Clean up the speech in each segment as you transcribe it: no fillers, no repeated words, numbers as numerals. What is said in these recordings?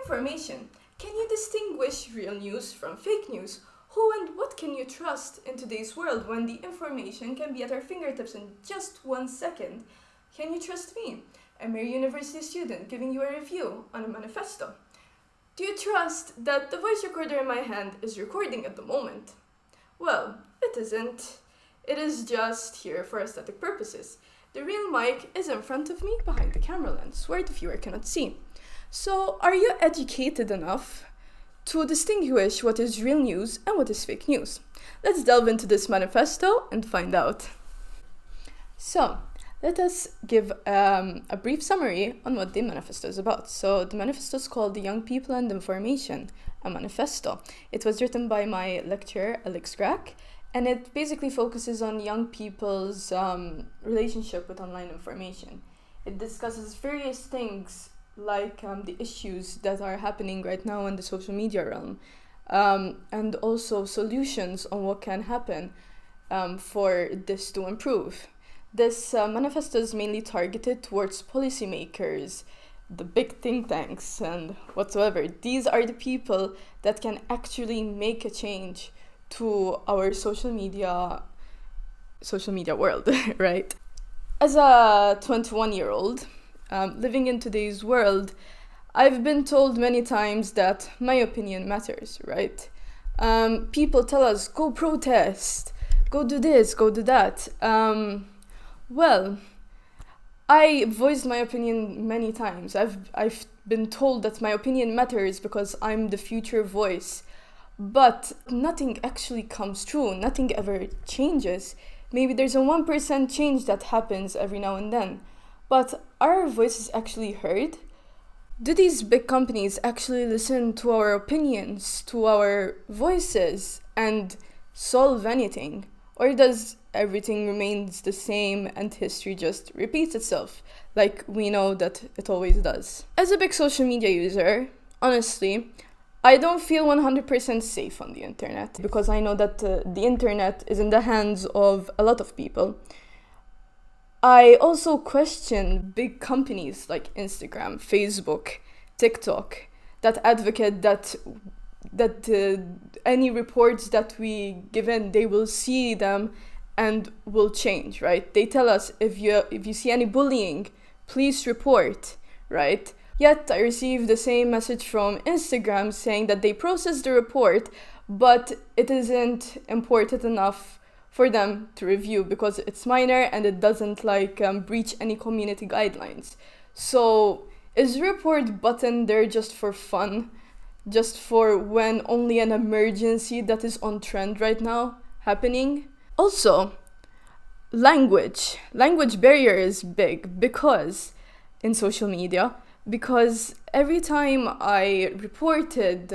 Information. Can you distinguish real news from fake news? Who and what can you trust in today's world when the information can be at our fingertips in just 1 second? Can you trust me, a mere university student giving you a review on a manifesto? Do you trust that the voice recorder in my hand is recording at the moment? Well, it isn't. It is just here for aesthetic purposes. The real mic is in front of me behind the camera lens, where the viewer cannot see. So, are you educated enough to distinguish what is real news and what is fake news? Let's delve into this manifesto and find out. So, let us give a brief summary on what the manifesto is about. So, the manifesto is called The Young People and Information, a Manifesto. It was written by my lecturer, Alex Grack, and it basically focuses on young people's relationship with online information. It discusses various things like the issues that are happening right now in the social media realm, and also solutions on what can happen for this to improve. This manifesto is mainly targeted towards policymakers, the big think tanks and whatsoever. These are the people that can actually make a change to our social media world, right? As a 21-year-old, living in today's world, I've been told many times that my opinion matters, right? People tell us, go protest, go do this, go do that. Well, I voiced my opinion many times. I've been told that my opinion matters because I'm the future voice. But nothing actually comes true. Nothing ever changes. Maybe there's a 1% change that happens every now and then. But are our voices actually heard? Do these big companies actually listen to our opinions, to our voices, and solve anything? Or does everything remains the same and history just repeats itself, like we know that it always does? As a big social media user, honestly, I don't feel 100% safe on the internet because I know that the internet is in the hands of a lot of people. I also question big companies like Instagram, Facebook, TikTok that advocate that any reports that we give in, they will see them and will change, right? They tell us if you see any bullying, please report, right? Yet I received the same message from Instagram saying that they processed the report, but it isn't important enough for them to review because it's minor and it doesn't breach any community guidelines. So is the report button there just for fun? Just for when only an emergency that is on trend right now happening? Also, language barrier is big because in social media, because every time I reported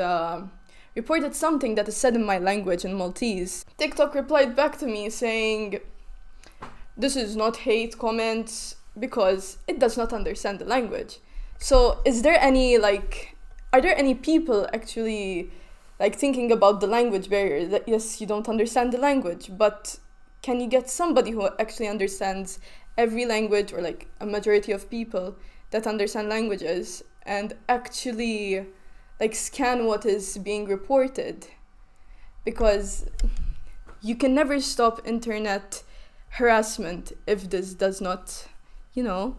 something that is said in my language in Maltese, TikTok replied back to me saying, this is not hate comments because it does not understand the language. So are there any people actually thinking about the language barrier? That yes, you don't understand the language, but can you get somebody who actually understands every language, or a majority of people that understand languages, and actually scan what is being reported? Because you can never stop internet harassment if this does not,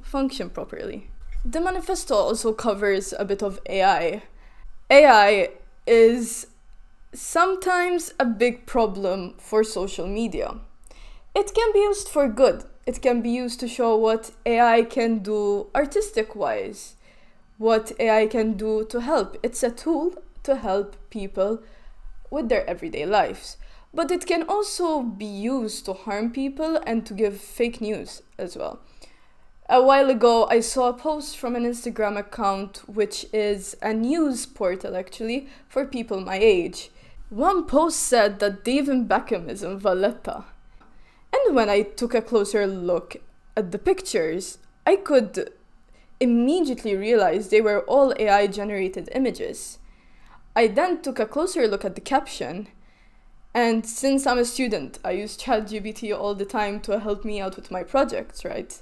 function properly. The manifesto also covers a bit of AI. AI is sometimes a big problem for social media. It can be used for good. It can be used to show what AI can do artistic-wise, what AI can do to help. It's a tool to help people with their everyday lives. But it can also be used to harm people and to give fake news as well. A while ago, I saw a post from an Instagram account, which is a news portal actually for people my age. One post said that David Beckham is in Valletta. And when I took a closer look at the pictures, I could immediately realize they were all AI-generated images. I then took a closer look at the caption, and since I'm a student, I use ChatGPT all the time to help me out with my projects, right?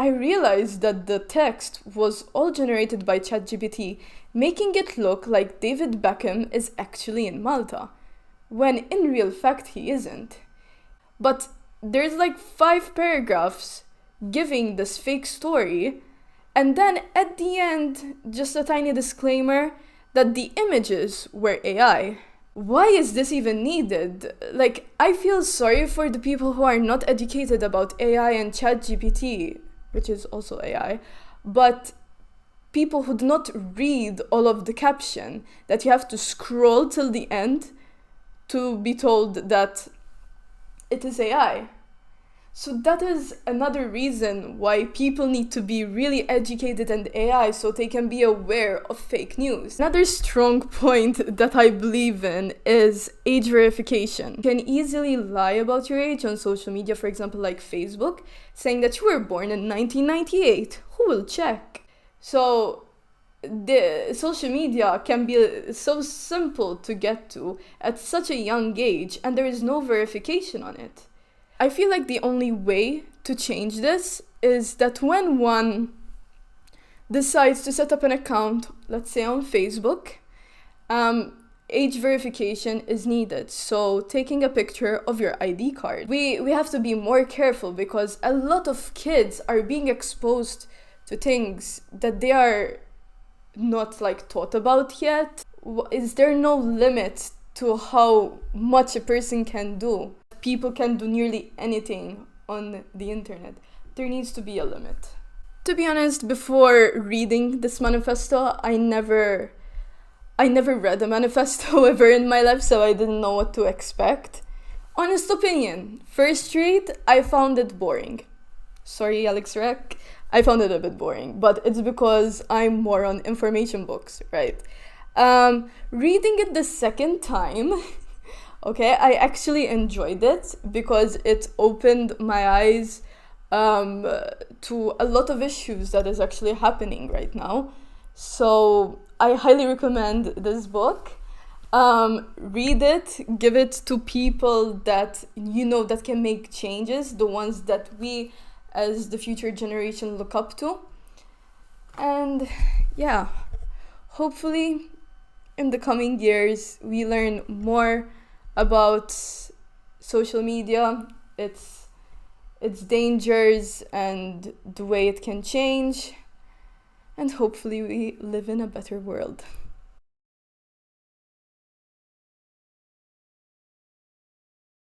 I realized that the text was all generated by ChatGPT, making it look like David Beckham is actually in Malta, when in real fact he isn't. But there's like 5 paragraphs giving this fake story, and then at the end, just a tiny disclaimer that the images were AI. Why is this even needed? Like, I feel sorry for the people who are not educated about AI and ChatGPT, which is also AI, but people who do not read all of the caption, that you have to scroll till the end to be told that it is AI. So that is another reason why people need to be really educated in AI so they can be aware of fake news. Another strong point that I believe in is age verification. You can easily lie about your age on social media, for example, like Facebook, saying that you were born in 1998. Who will check? So the social media can be so simple to get to at such a young age, and there is no verification on it. I feel like the only way to change this is that when one decides to set up an account, let's say on Facebook, age verification is needed. So taking a picture of your ID card. We have to be more careful because a lot of kids are being exposed to things that they are not like taught about yet. Is there no limit to how much a person can do? People can do nearly anything on the internet. There needs to be a limit. To be honest, before reading this manifesto, I never read a manifesto ever in my life, so I didn't know what to expect. Honest opinion, first read, I found it boring. Sorry, Alex Rec, I found it a bit boring, but it's because I'm more on information books, right? Reading it the second time, okay, I actually enjoyed it because it opened my eyes to a lot of issues that is actually happening right now. So I highly recommend this book. Read it, give it to people that you know that can make changes, the ones that we as the future generation look up to. And yeah, hopefully in the coming years we learn more about social media, its dangers and the way it can change, and hopefully we live in a better world.